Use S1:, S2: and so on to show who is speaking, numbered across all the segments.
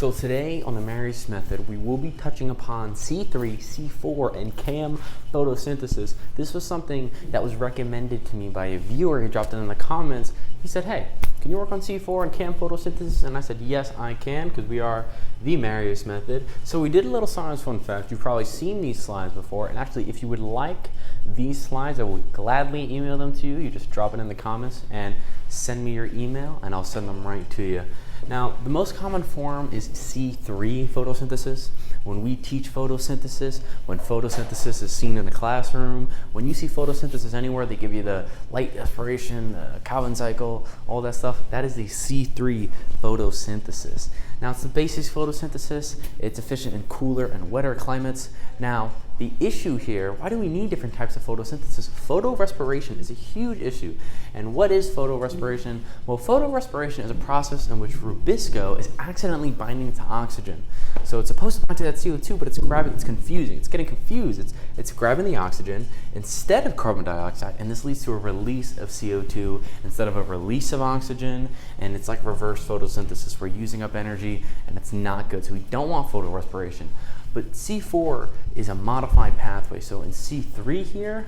S1: So today on the Marius method, we will be touching upon C3, C4, and CAM photosynthesis. This was something that was recommended to me by a viewer. He dropped it in the comments. He said, hey, can you work on C4 and CAM photosynthesis? And I said, yes, I can, because we are the Marius method. So we did a little science fun fact. You've probably seen these slides before. And actually, if you would like these slides, I will gladly email them to you. You just drop it in the comments and send me your email, and I'll send them right to you. Now, the most common form is C3 photosynthesis. When we teach photosynthesis, when photosynthesis is seen in the classroom, when you see photosynthesis anywhere, they give you the light aspiration, the Calvin cycle, all that stuff. That is the C3 photosynthesis. Now, it's the basic photosynthesis. It's efficient in cooler and wetter climates. Now, the issue here, why do we need different types of photosynthesis? Photorespiration is a huge issue. And what is photorespiration? Well, photorespiration is a process in which rubisco is accidentally binding to oxygen. So it's supposed to bind to that CO2, but it's confusing. It's getting confused. It's grabbing the oxygen instead of carbon dioxide, and this leads to a release of CO2 instead of a release of oxygen, and it's like reverse photosynthesis. We're using up energy, and it's not good. So we don't want photorespiration. But C4 is a modified pathway. So in C3 here,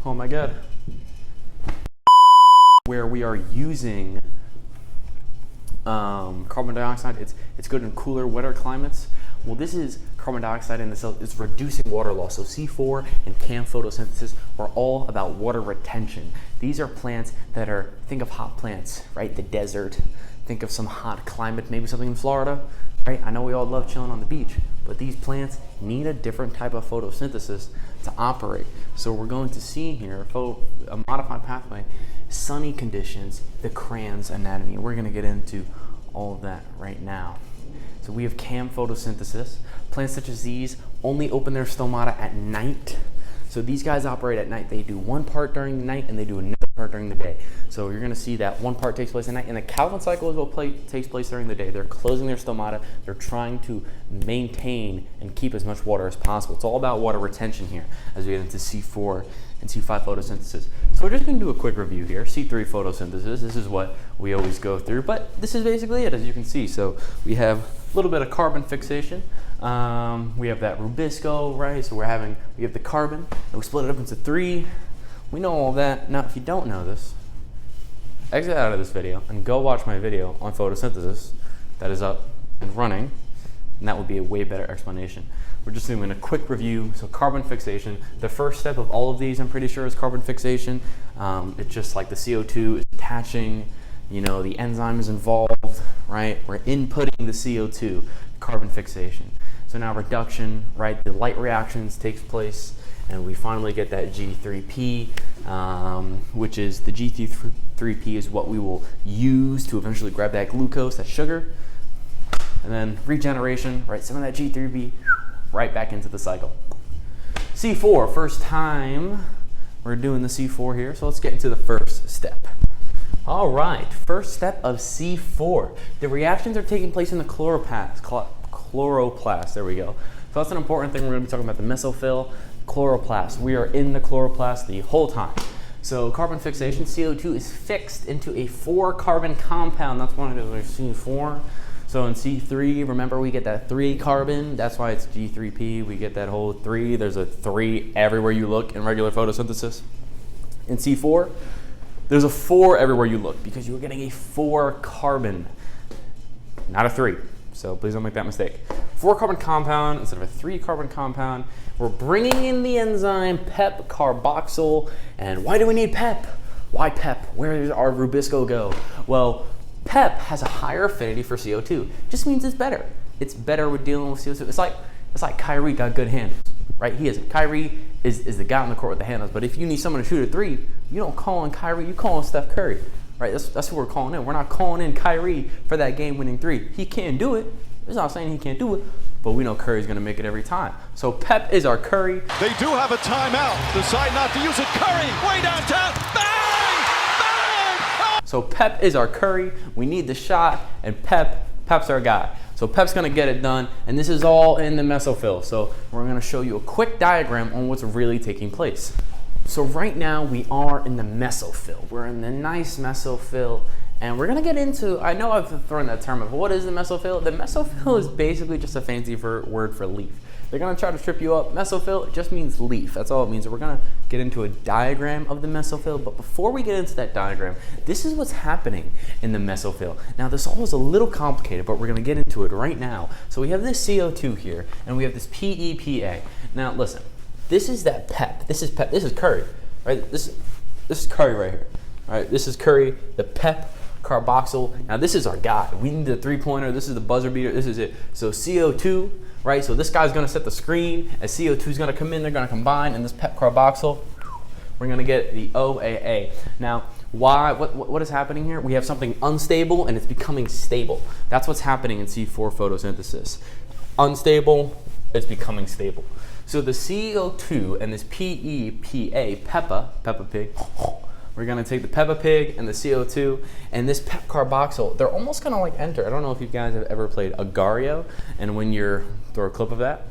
S1: oh my God, where we are using carbon dioxide, it's good in cooler, wetter climates. Well, this is carbon dioxide in the cell. It's reducing water loss. So C4 and CAM photosynthesis are all about water retention. These are plants that are, think of hot plants, right? The desert. Think of some hot climate, maybe something in Florida, right? I know we all love chilling on the beach, but these plants need a different type of photosynthesis to operate. So we're going to see here a modified pathway, sunny conditions, the crayon's anatomy. We're going to get into all of that right now. So we have CAM photosynthesis. Plants such as these only open their stomata at night. So these guys operate at night. They do one part during the night and they do another part during the day. So you're going to see that one part takes place at night, and the Calvin cycle is what takes place during the day. They're closing their stomata. They're trying to maintain and keep as much water as possible. It's all about water retention here as we get into C4 and C5 photosynthesis. So we're just going to do a quick review here. C3 photosynthesis, this is what we always go through, but this is basically it, as you can see. So we have a little bit of carbon fixation. We have that rubisco, right? So we have the carbon, and we split it up into three. We know all that. Now, if you don't know this, exit out of this video and go watch my video on photosynthesis that is up and running, and that would be a way better explanation. We're just doing a quick review. So carbon fixation, the first step of all of these, I'm pretty sure, is carbon fixation. It's just like the CO2 is attaching, the enzyme is involved, right? We're inputting the CO2, carbon fixation. So now reduction, right? The light reactions takes place, and we finally get that G3P, which is the G3P is what we will use to eventually grab that glucose, that sugar. And then regeneration, right? Some of that G3P right back into the cycle. C4, first time we're doing the C4 here, so let's get into the first step. All right, first step of C4. The reactions are taking place in the chloroplast, there we go. So that's an important thing. We're going to be talking about the mesophyll, chloroplast. We are in the chloroplast the whole time. So carbon fixation, CO2 is fixed into a 4-carbon compound. That's one of those C4. So in C3, remember we get that 3 carbon. That's why it's G3P. We get that whole 3. There's a 3 everywhere you look in regular photosynthesis. In C4, there's a 4 everywhere you look because you're getting a 4 carbon, not a 3. So please don't make that mistake. 4-carbon compound instead of a 3-carbon compound. We're bringing in the enzyme PEP carboxyl. And why do we need PEP? Why PEP? Where does our rubisco go? Well, PEP has a higher affinity for CO2. Just means it's better. It's better with dealing with CO2. It's like Kyrie got good handles, right? Kyrie is the guy on the court with the handles. But if you need someone to shoot a 3, you don't call in Kyrie. You call in Steph Curry. Right, that's who we're calling in. We're not calling in Kyrie for that game-winning 3. He can't do it. It's not saying he can't do it, but we know Curry's going to make it every time. So PEP is our Curry.
S2: They do have a timeout. Decide not to use it. Curry, way downtown. Bang! Bang! Oh!
S1: So PEP is our Curry. We need the shot, and PEP's our guy. So PEP's going to get it done, and this is all in the mesophyll. So we're going to show you a quick diagram on what's really taking place. So right now we are in the mesophyll. We're in the nice mesophyll, And we're gonna get into, I know I've thrown that term of what is the mesophyll? The mesophyll is basically just a fancy word for leaf. They're gonna try to trip you up. Mesophyll, it just means leaf. That's all it means. So we're gonna get into a diagram of the mesophyll, but before we get into that diagram, this is what's happening in the mesophyll. Now this all is a little complicated, but we're gonna get into it right now. So we have this CO2 here, and we have this PEPA. Now listen, this is that PEP. This is PEP. This is curry, right? This is curry right here. All right, this is curry, the PEP carboxyl. Now this is our guy. We need the 3-pointer. This is the buzzer beater. This is it. So CO2, right? So this guy's gonna set the screen. As CO2 is gonna come in, they're gonna combine, and this PEP carboxyl, we're gonna get the OAA. Now, why? What is happening here? We have something unstable, and it's becoming stable. That's what's happening in C4 photosynthesis. Unstable, it's becoming stable. So the CO2 and this PEPA, Peppa Pig. We're gonna take the Peppa Pig and the CO2 and this PEP carboxyl. They're almost gonna like enter. I don't know if you guys have ever played Agario, and when you're, throw a clip of that.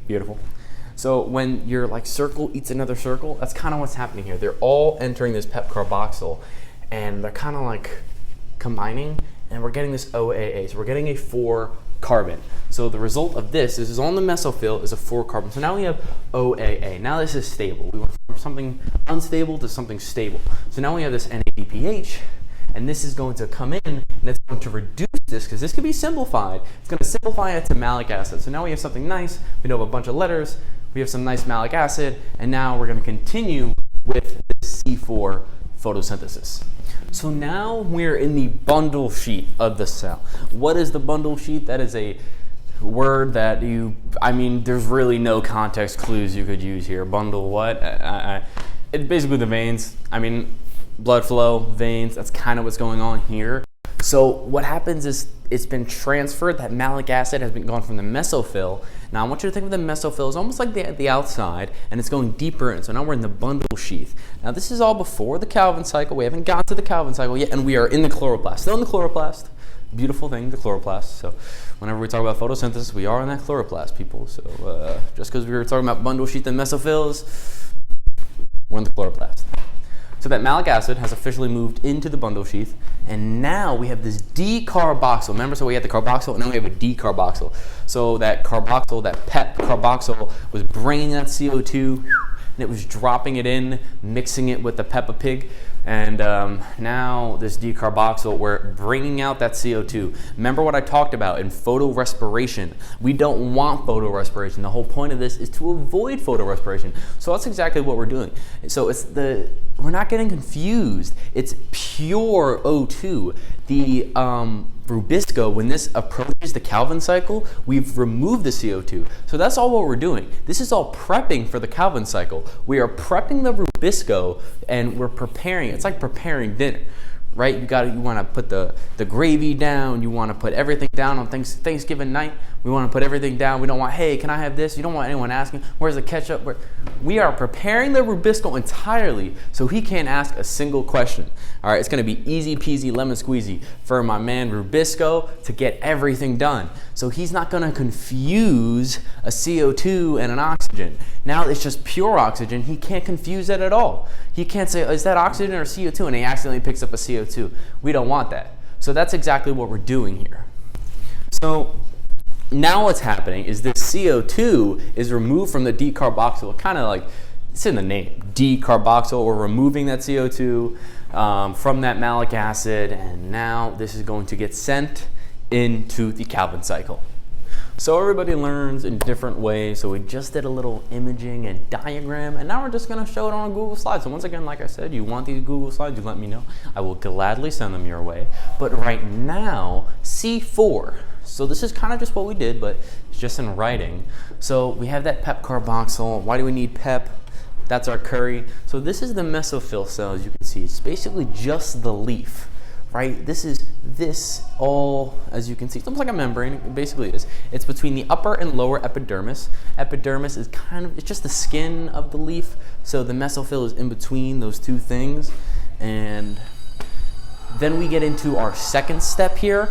S1: Beautiful. So when your like circle eats another circle, that's kind of what's happening here. They're all entering this PEP carboxyl, and they're kind of like combining, and we're getting this OAA. So we're getting a 4-carbon. So the result of this is on the mesophyll is a 4-carbon. So now we have OAA. Now this is stable. We went from something unstable to something stable. So now we have this NADPH, and this is going to come in, and it's going to reduce this, because this can be simplified. It's going to simplify it to malic acid. So now we have something nice. We know a bunch of letters. We have some nice malic acid, and now we're going to continue with the C4 photosynthesis. So now we're in the bundle sheet of the cell. What is the bundle sheet? That is a word that there's really no context clues you could use here. Bundle what? It's basically the veins. Blood flow, veins, that's kind of what's going on here. So what happens is it's been transferred, that malic acid has been gone from the mesophyll. Now I want you to think of the mesophyll as almost like the outside, and it's going deeper in. So now we're in the bundle sheath. Now this is all before the Calvin cycle. We haven't got to the Calvin cycle yet, and we are in the chloroplast. Still in the chloroplast. Beautiful thing, the chloroplast. So whenever we talk about photosynthesis, we are in that chloroplast, people. So just because we were talking about bundle sheath and mesophylls, we're in the chloroplast. So that malic acid has officially moved into the bundle sheath, and now we have this D-carboxyl. Remember, so we had the carboxyl, and then we have a D-carboxyl. So that carboxyl, that PEP carboxyl, was bringing that CO2, and it was dropping it in, mixing it with the Peppa Pig, and now this D-carboxyl, we're bringing out that CO2. Remember what I talked about in photorespiration. We don't want photorespiration. The whole point of this is to avoid photorespiration. So that's exactly what we're doing. So we're not getting confused. It's pure O2. The Rubisco, when this approaches the Calvin cycle, we've removed the CO2. So that's all what we're doing. This is all prepping for the Calvin cycle. We are prepping the Rubisco, and we're preparing. It's like preparing dinner, right? You want to put the gravy down. You want to put everything down on Thanksgiving night. We want to put everything down. We don't want, hey, can I have this? You don't want anyone asking, where's the ketchup? We are preparing the Rubisco entirely so he can't ask a single question. All right, it's going to be easy peasy lemon squeezy for my man Rubisco to get everything done. So he's not going to confuse a CO2 and an oxygen. Now it's just pure oxygen. He can't confuse that at all. He can't say, is that oxygen or CO2? And he accidentally picks up a CO2. We don't want that. So that's exactly what we're doing here. So now what's happening is this CO2 is removed from the D-carboxyl, kind of like, it's in the name, D-carboxyl. We're removing that CO2 from that malic acid, and now this is going to get sent into the Calvin cycle. So everybody learns in different ways. So we just did a little imaging and diagram, and now we're just going to show it on a Google slide. So once again, like I said, you want these Google slides, you let me know. I will gladly send them your way. But right now, C4. So this is kind of just what we did, but it's just in writing. So we have that PEP carboxyl. Why do we need PEP? That's our curry. So this is the mesophyll cell, as you can see. It's basically just the leaf, right? This all, as you can see, it's almost like a membrane. It basically is. It's between the upper and lower epidermis. Epidermis is it's just the skin of the leaf. So the mesophyll is in between those two things. And Then we get into our second step here.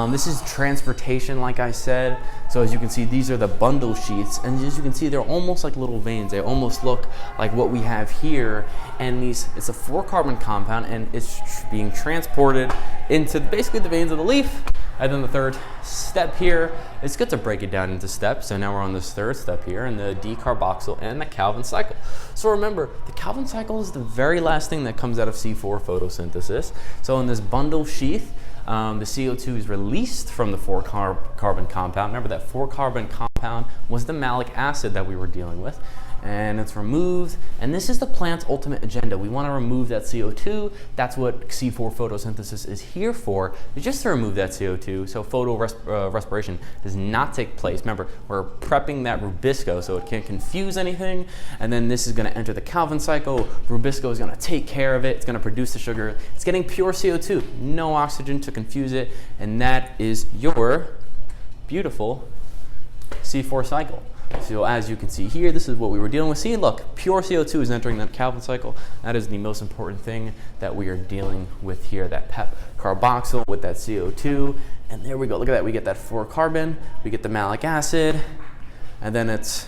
S1: This is transportation, like I said. So as you can see, these are the bundle sheets, and as you can see, they're almost like little veins. They almost look like what we have here. And it's a 4-carbon compound, and it's being transported into basically the veins of the leaf. And then the third step here, it's good to break it down into steps. So now we're on this third step here, and the decarboxyl and the Calvin cycle. So remember, the Calvin cycle is the very last thing that comes out of C4 photosynthesis. So in this bundle sheath, the CO2 is released from the 4-carbon compound. Remember that 4-carbon compound was the malic acid that we were dealing with. And it's removed, and this is the plant's ultimate agenda. We want to remove that CO2. That's what C4 photosynthesis is here for, is just to remove that CO2, so respiration does not take place. Remember, we're prepping that rubisco so it can't confuse anything, and then this is going to enter the Calvin cycle. Rubisco is going to take care of it. It's going to produce the sugar. It's getting pure CO2, no oxygen to confuse it, and that is your beautiful C4 cycle. So as you can see here, this is what we were dealing with. See, look, pure CO2 is entering that Calvin cycle. That is the most important thing that we are dealing with here, that PEP carboxyl with that CO2. And there we go, look at that. We get that 4-carbon, we get the malic acid, and then it's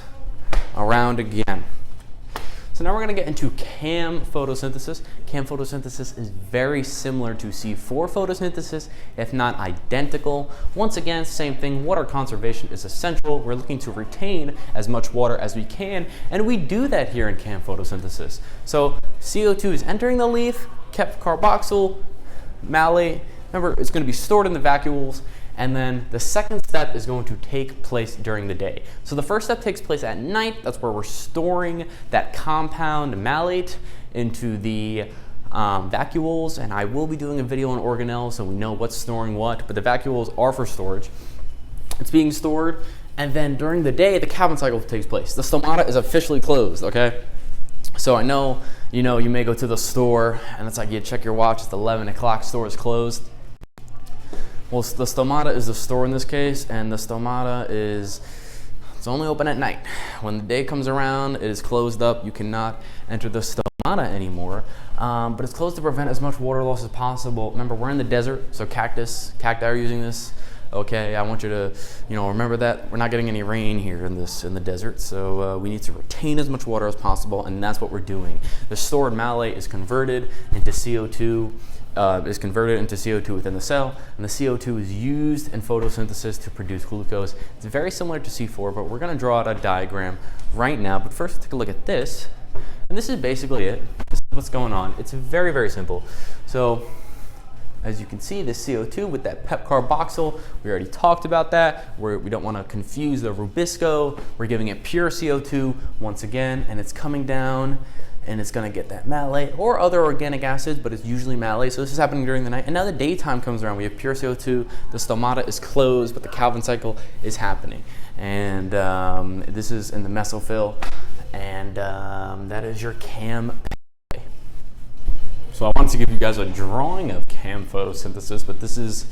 S1: around again. So now we're going to get into CAM photosynthesis. CAM photosynthesis is very similar to C4 photosynthesis, if not identical. Once again, same thing, water conservation is essential. We're looking to retain as much water as we can, and we do that here in CAM photosynthesis. So CO2 is entering the leaf, kept carboxyl, malate. Remember, it's going to be stored in the vacuoles. And then the second step is going to take place during the day. So the first step takes place at night. That's where we're storing that compound malate into the vacuoles. And I will be doing a video on organelles so we know what's storing what, but the vacuoles are for storage. It's being stored. And then during the day, the Calvin cycle takes place. The stomata is officially closed, okay? So I know, you may go to the store and it's like you check your watch, it's 11 o'clock, store is closed. Well, the stomata is the store in this case, and the stomata it's only open at night. When the day comes around, it is closed up. You cannot enter the stomata anymore, but it's closed to prevent as much water loss as possible. Remember, we're in the desert, so cacti are using this. Okay, I want you to, remember that we're not getting any rain here in the desert, so we need to retain as much water as possible, and that's what we're doing. The stored malate is converted into CO2. Within the cell, and the CO2 is used in photosynthesis to produce glucose. It's very similar to C4, but we're going to draw out a diagram right now. But first, take a look at this, and this is basically it. This is what's going on. It's very, very simple. So, as you can see, the CO2 with that PEP carboxyl, we already talked about that. We don't want to confuse the rubisco. We're giving it pure CO2 once again, and it's coming down. And it's going to get that malate or other organic acids, but it's usually malate. So this is happening during the night. And now the daytime comes around. We have pure CO2. The stomata is closed, but the Calvin cycle is happening. And this is in the mesophyll. And that is your CAM. So I wanted to give you guys a drawing of CAM photosynthesis, but this is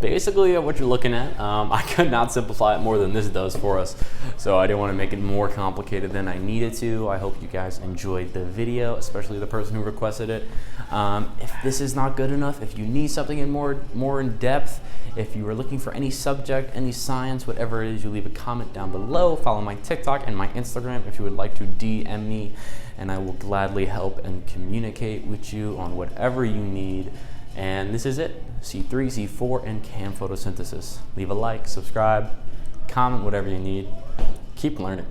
S1: basically what you're looking at. I could not simplify it more than this does for us, so I didn't want to make it more complicated than I needed to. I hope you guys enjoyed the video, especially the person who requested it. If this is not good enough, if you need something more in depth, if you are looking for any subject, any science, whatever it is, you leave a comment down below. Follow my TikTok and my Instagram if you would like to DM me, and I will gladly help and communicate with you on whatever you need. And this is it, C3, C4, and CAM photosynthesis. Leave a like, subscribe, comment, whatever you need. Keep learning.